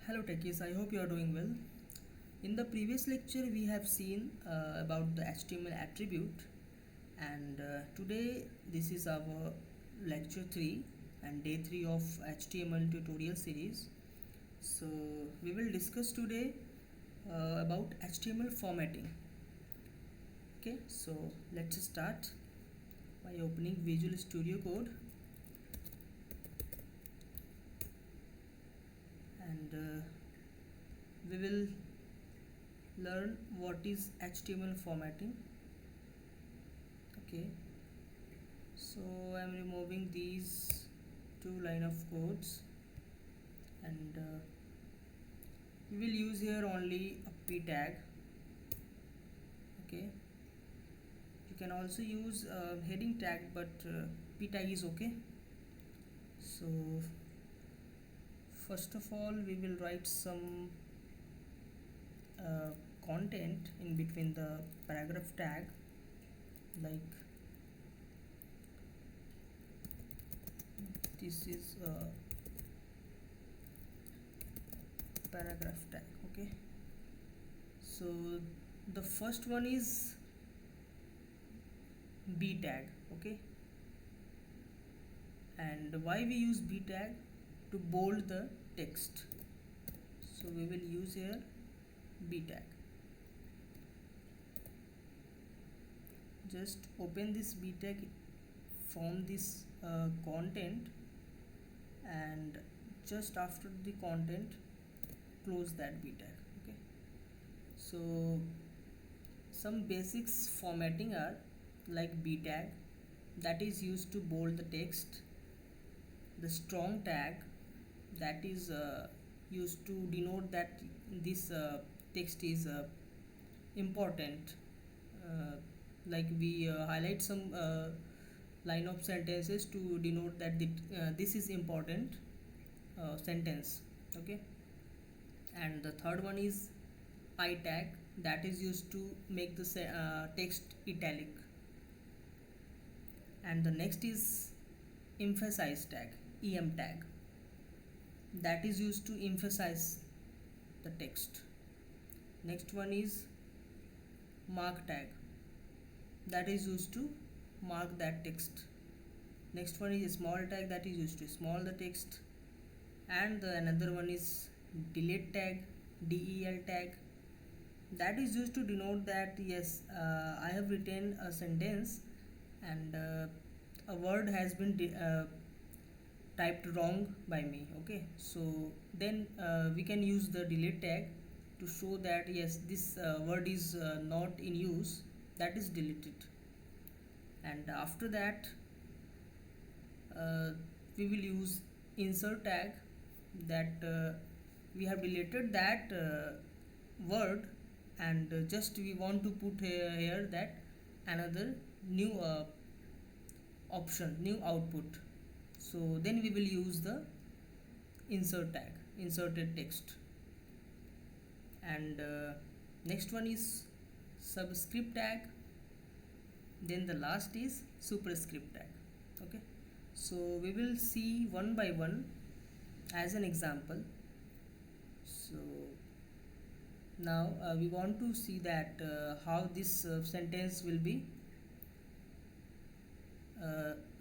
Hello techies, I hope you are doing well. In the previous lecture we have seen about the HTML attribute, and today this is our lecture 3 and day 3 of HTML tutorial series. So we will discuss today about HTML formatting. Okay, so let's start by opening Visual Studio Code, and we will learn what is HTML formatting. Okay, so I'm removing these two line of codes, and we will use here only a p tag. Okay, you can also use heading tag, but p tag is okay. So first of all we will write some content in between the paragraph tag, like this is a paragraph tag. Okay, so the first one is b tag. Okay, and why we use b tag? To bold the text, so we will use here b tag. Just open this b tag from this content, and just after the content close that b tag. Okay, so some basics formatting are like b tag, that is used to bold the text. The strong tag, that is used to denote that this text is important, uh, like we highlight some line of sentences to denote that this is important sentence. Okay, and the third one is I tag, that is used to make the text italic. And the next is emphasize tag, em tag, that is used to emphasize the text. Next one is mark tag, that is used to mark that text. Next one is small tag, that is used to small the text. And another one is delete tag, del tag, that is used to denote that yes, I have written a sentence and a word has been typed wrong by me. Okay, so then we can use the delete tag to show that yes, this word is not in use, that is deleted. And after that we will use insert tag, that we have deleted that word, and just we want to put here that another new option, new output. So then we will use the insert tag, inserted text. And next one is subscript tag, then the last is superscript tag. Okay, so we will see one by one as an example. So now we want to see that how this sentence will be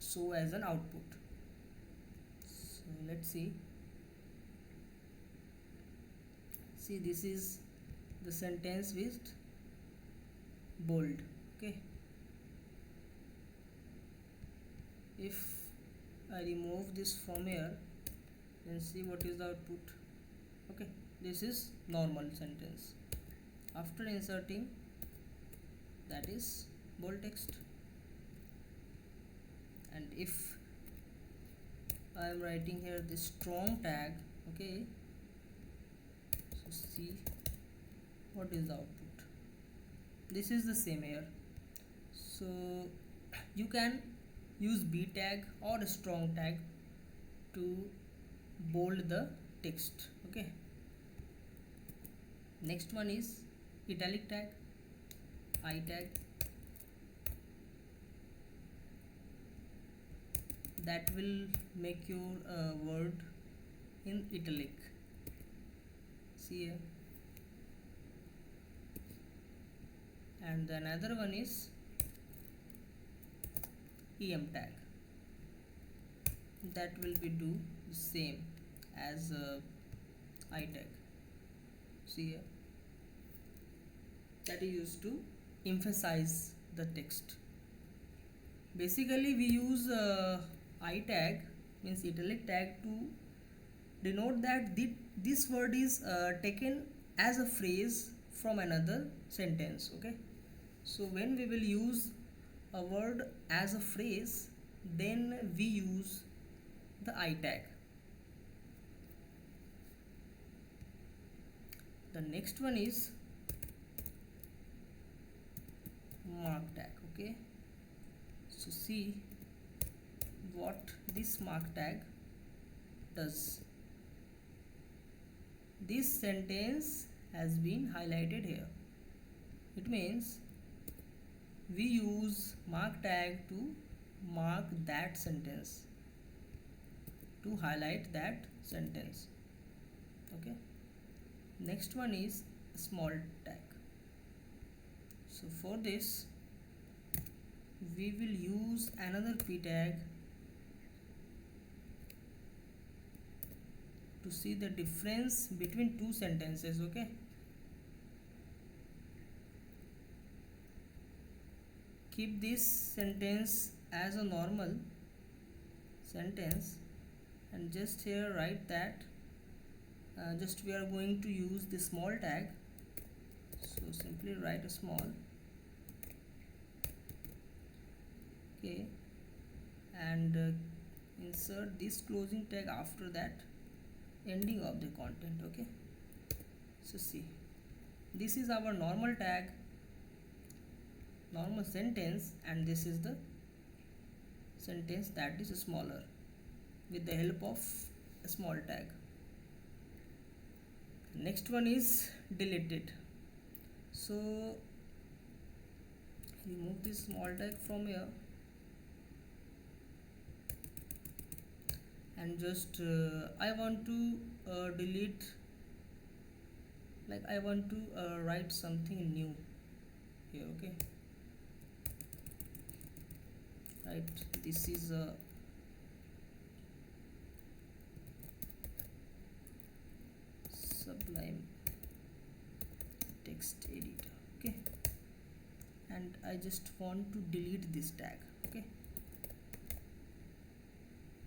show as an output. So let's see this is the sentence with bold. Okay, if I remove this from here, then see what is the output. Okay, this is normal sentence. After inserting, that is bold text. And if I am writing here this strong tag, okay, so see what is the output. This is the same here. So you can use b tag or a strong tag to bold the text. Okay, next one is italic tag, I tag, that will make your word in italic. See here. And the another one is em tag. That will be do the same as I tag. See here, that is used to emphasize the text. Basically we use I tag, means italic tag, to denote that this word is taken as a phrase from another sentence. Okay, so when we will use a word as a phrase, then we use the I tag. The next one is mark tag. Okay, so see what this mark tag does. This sentence has been highlighted here. It means we use mark tag to mark that sentence, to highlight that sentence. Okay, next one is small tag. So for this we will use another p tag to see the difference between two sentences. Okay, keep this sentence as a normal sentence and just here write that just we are going to use the small tag, so simply write a small. Okay, and insert this closing tag after that ending of the content. Okay, so see, this is our normal tag, normal sentence, and this is the sentence that is smaller with the help of a small tag. Next one is deleted. So remove this small tag from here and just I want to delete, like I want to write something new here. Okay, right, this is a Sublime text editor. Okay, and I just want to delete this tag. Okay,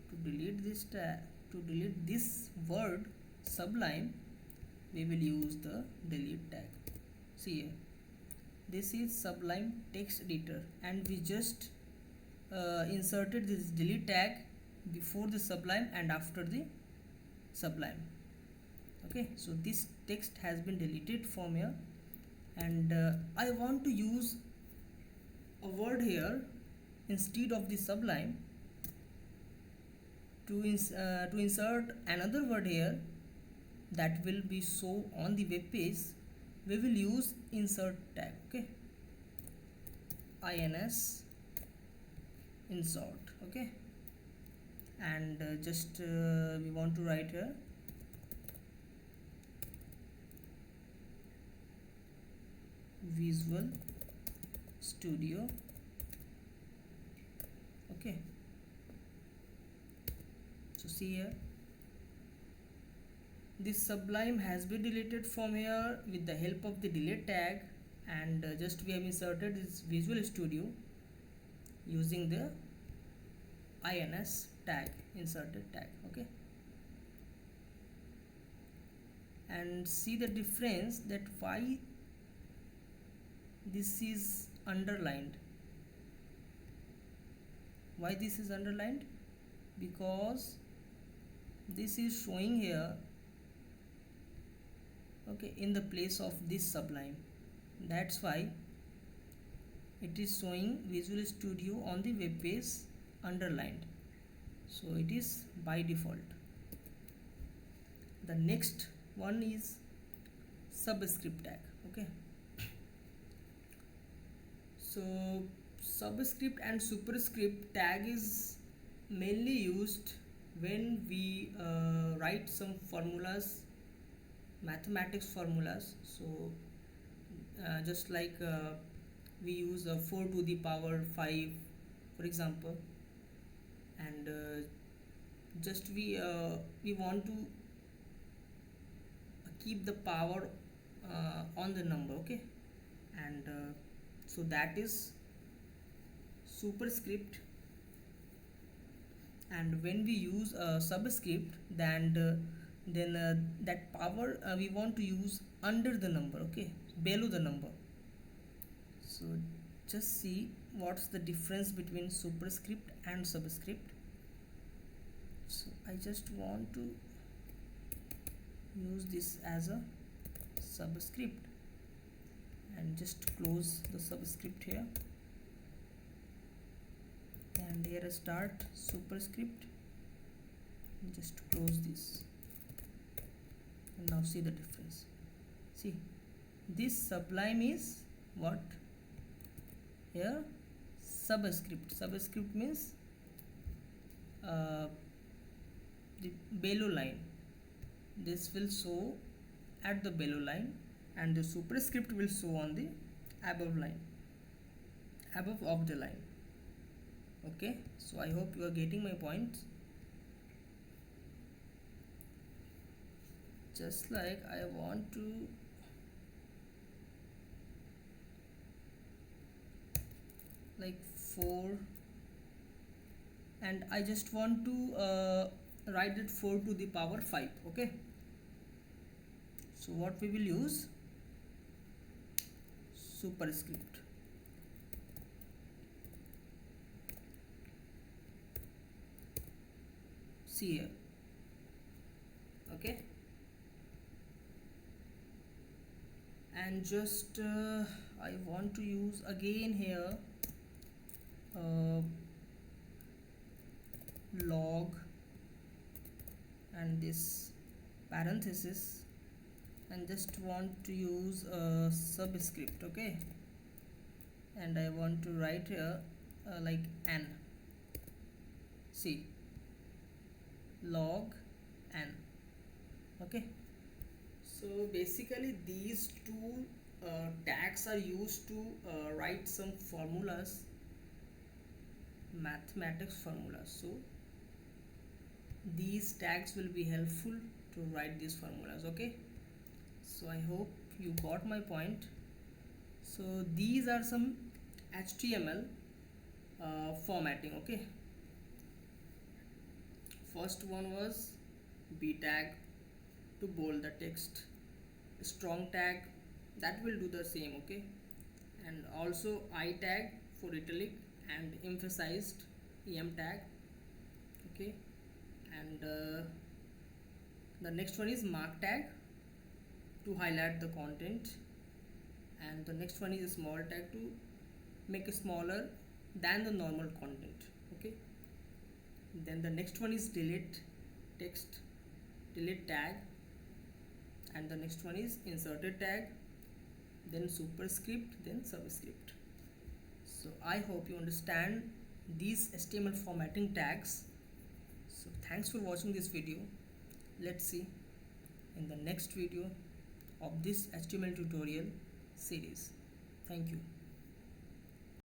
to delete this tag, to delete this word Sublime, we will use the delete tag. See here, this is Sublime text editor, and we just inserted this delete tag before the Sublime and after the Sublime. Okay, so this text has been deleted from here, and I want to use a word here instead of the Sublime. To insert another word here that will be shown on the web page, we will use insert tag. Okay, ins insert. Okay, and just we want to write here Visual Studio. Okay, so see here, this Sublime has been deleted from here with the help of the delete tag, and just we have inserted this Visual Studio using the ins tag, inserted tag. Okay, and see the difference, that why this is underlined. Why this is underlined? Because this is showing here, okay, in the place of this Sublime. That's why it is showing Visual Studio on the web page underlined. So it is by default. The next one is subscript tag. Okay, so subscript and superscript tag is mainly used when we write some formulas mathematics formulas. So just like we use 4 to the power 5 for example, and just we want to keep the power on the number, okay, and so that is superscript. And when we use a subscript, then that power we want to use under the number, okay, below the number. So just see what's the difference between superscript and subscript. So I just want to use this as a subscript and just close the subscript here, and here I start superscript and just close this, and now see the difference. See, this sublime is what? Here subscript. Subscript means the below line. This will show at the below line, and the superscript will show on the above line, above of the line. Okay, so I hope you are getting my point. Just like I want to like 4, and I just want to write it 4 to the power 5, okay. So what we will use? Superscript. See here, okay, and just I want to use again here log and this parenthesis, and just want to use a subscript, okay, and I want to write here like n. See, log n, okay. So basically these two tags are used to write some formulas, mathematics formulas. So these tags will be helpful to write these formulas, okay. So I hope you got my point. So these are some HTML formatting, okay. First one was B tag to bold the text, strong tag that will do the same, okay, and also I tag for italic and emphasized em tag, okay, and the next one is mark tag to highlight the content, and the next one is a small tag to make it smaller than the normal content, okay. Then the next one is delete text, delete tag, and the next one is inserted tag, then superscript, then subscript. So I hope you understand these HTML formatting tags. So thanks for watching this video. Let's see in the next video of this HTML tutorial series. Thank you.